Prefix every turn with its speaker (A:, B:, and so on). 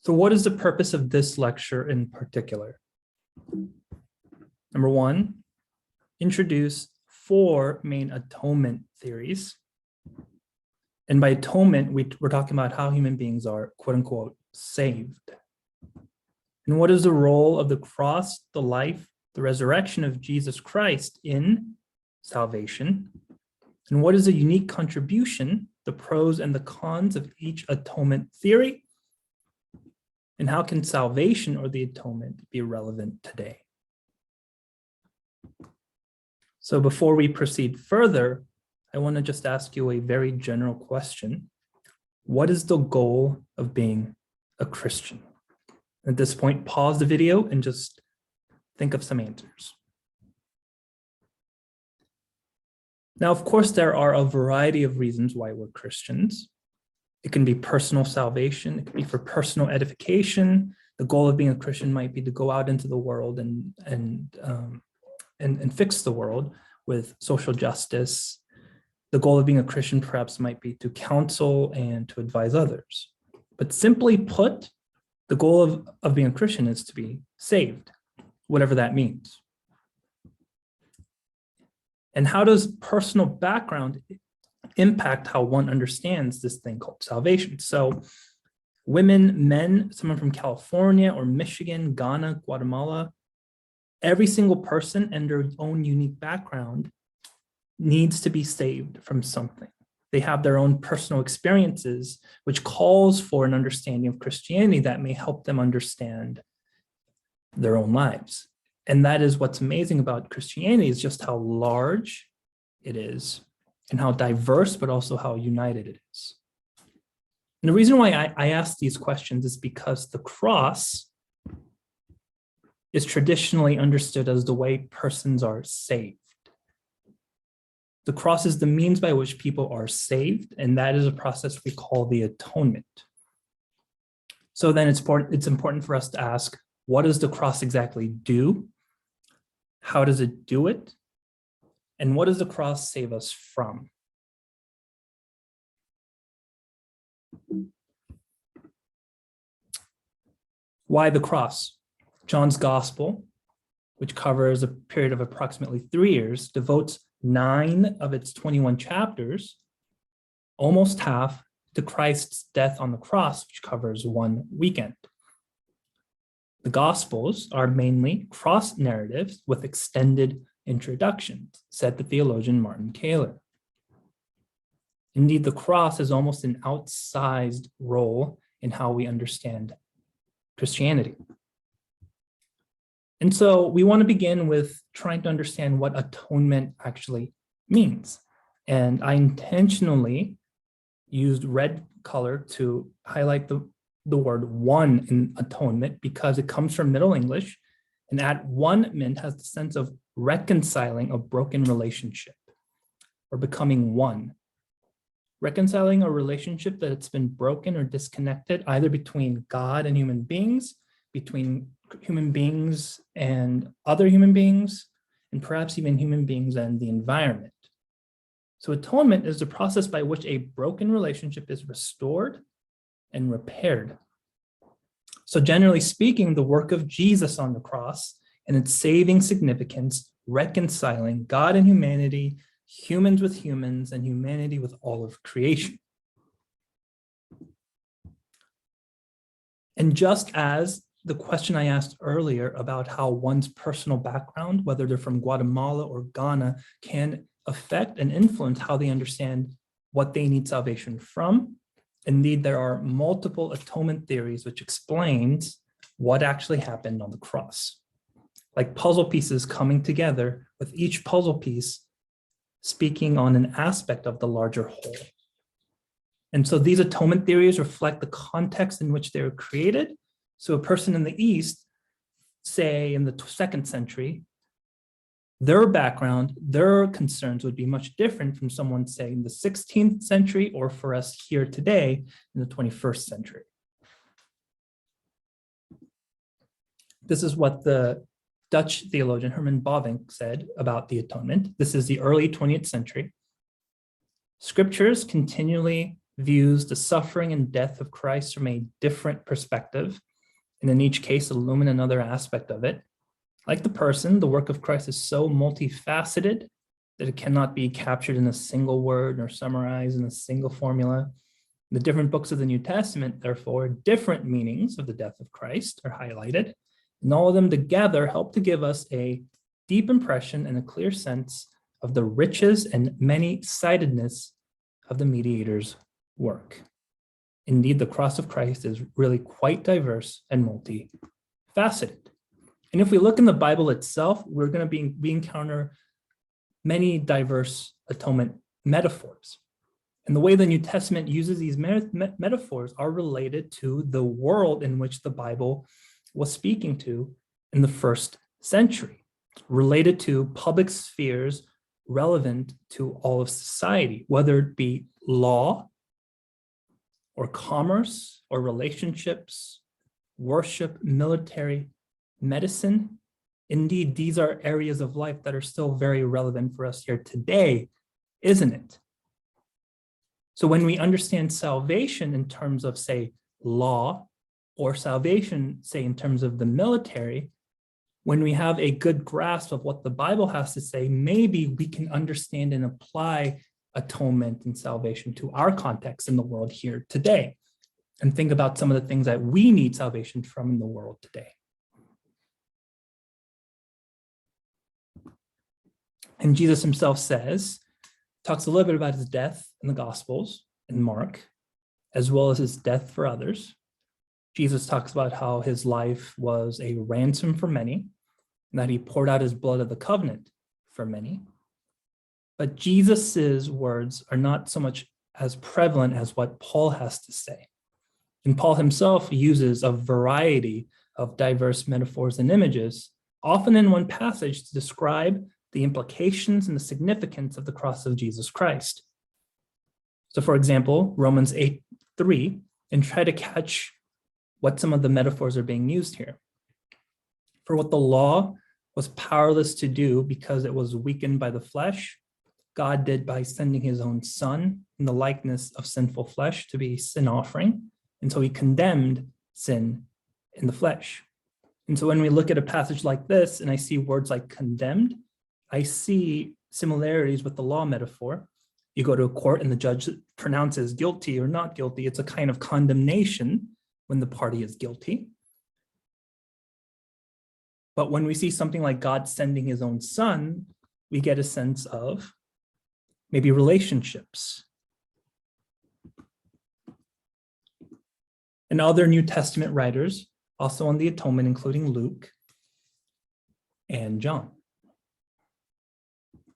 A: So what is the purpose of this lecture in particular? Number one, introduce 4 main atonement theories. And by atonement, we're talking about how human beings are, quote unquote, saved. And what is the role of the cross, the life, the resurrection of Jesus Christ in salvation? And what is the unique contribution, the pros and the cons of each atonement theory? And how can salvation or the atonement be relevant today? So before we proceed further, I want to just ask you a very general question. What is the goal of being a Christian? At this point, pause the video and just think of some answers. Now, of course, there are a variety of reasons why we're Christians. It can be personal salvation. It can be for personal edification. The goal of being a Christian might be to go out into the world and fix the world with social justice. The goal of being a Christian perhaps might be to counsel and to advise others. But simply put, the goal of being a Christian is to be saved, whatever that means. And how does personal background impact how one understands this thing called salvation? So women, men, someone from California or Michigan, Ghana, Guatemala, every single person and their own unique background needs to be saved from something. They have their own personal experiences, which calls for an understanding of Christianity that may help them understand their own lives. And that is what's amazing about Christianity, is just how large it is and how diverse, but also how united it is. And the reason why I ask these questions is because the cross is traditionally understood as the way persons are saved. The cross is the means by which people are saved, and that is a process we call the atonement. So then it's important for us to ask, what does the cross exactly do? How does it do it? And what does the cross save us from? Why the cross? John's Gospel, which covers a period of approximately 3 years, devotes 9 of its 21 chapters, almost half, to Christ's death on the cross, which covers 1 weekend. The Gospels are mainly cross narratives with extended introductions, said the theologian Martin Kaler. Indeed, the cross has almost an outsized role in how we understand Christianity. And so we want to begin with trying to understand what atonement actually means. And I intentionally used red color to highlight the word one in atonement because it comes from Middle English, and that one meant has the sense of reconciling a broken relationship or becoming one. Reconciling a relationship that it's been broken or disconnected, either between God and human beings, between human beings and other human beings, and perhaps even human beings and the environment. So atonement is the process by which a broken relationship is restored and repaired. So generally speaking, the work of Jesus on the cross and its saving significance, reconciling God and humanity, humans with humans, and humanity with all of creation. And just as the question I asked earlier about how one's personal background, whether they're from Guatemala or Ghana, can affect and influence how they understand what they need salvation from. Indeed, there are multiple atonement theories which explains what actually happened on the cross. Like puzzle pieces coming together, with each puzzle piece speaking on an aspect of the larger whole. And so these atonement theories reflect the context in which they were created. So a person in the East, say in the 2nd century, their background, their concerns would be much different from someone, say, in the 16th century, or for us here today in the 21st century. This is what the Dutch theologian Herman Bavinck said about the atonement. This is the early 20th century. Scriptures continually views the suffering and death of Christ from a different perspective, and in each case illumine another aspect of it. Like the person, the work of Christ is so multifaceted that it cannot be captured in a single word or summarized in a single formula. The different books of the New Testament, therefore, different meanings of the death of Christ are highlighted, and all of them together help to give us a deep impression and a clear sense of the riches and many-sidedness of the mediator's work. Indeed, the cross of Christ is really quite diverse and multifaceted. And if we look in the Bible itself, we're going to encounter many diverse atonement metaphors. And the way the New Testament uses these metaphors are related to the world in which the Bible was speaking to in the first century, related to public spheres relevant to all of society, whether it be law or commerce or relationships, worship, military, medicine. Indeed, these are areas of life that are still very relevant for us here today, isn't it? So when we understand salvation in terms of, say, law, or salvation, say, in terms of the military, when we have a good grasp of what the Bible has to say, maybe we can understand and apply atonement and salvation to our context in the world here today, and think about some of the things that we need salvation from in the world today. And Jesus himself talks a little bit about his death in the Gospels in Mark, as well as his death for others. Jesus talks about how his life was a ransom for many, and that he poured out his blood of the covenant for many. But Jesus's words are not so much as prevalent as what Paul has to say. And Paul himself uses a variety of diverse metaphors and images, often in one passage, to describe the implications and the significance of the cross of Jesus Christ. So for example, Romans 8:3, and try to catch what some of the metaphors are being used here. For what the law was powerless to do because it was weakened by the flesh, God did by sending his own son in the likeness of sinful flesh to be sin offering. And so he condemned sin in the flesh. And so when we look at a passage like this and I see words like condemned, I see similarities with the law metaphor. You go to a court and the judge pronounces guilty or not guilty. It's a kind of condemnation when the party is guilty. But when we see something like God sending his own son, we get a sense of maybe relationships. And other New Testament writers, also on the atonement, including Luke and John.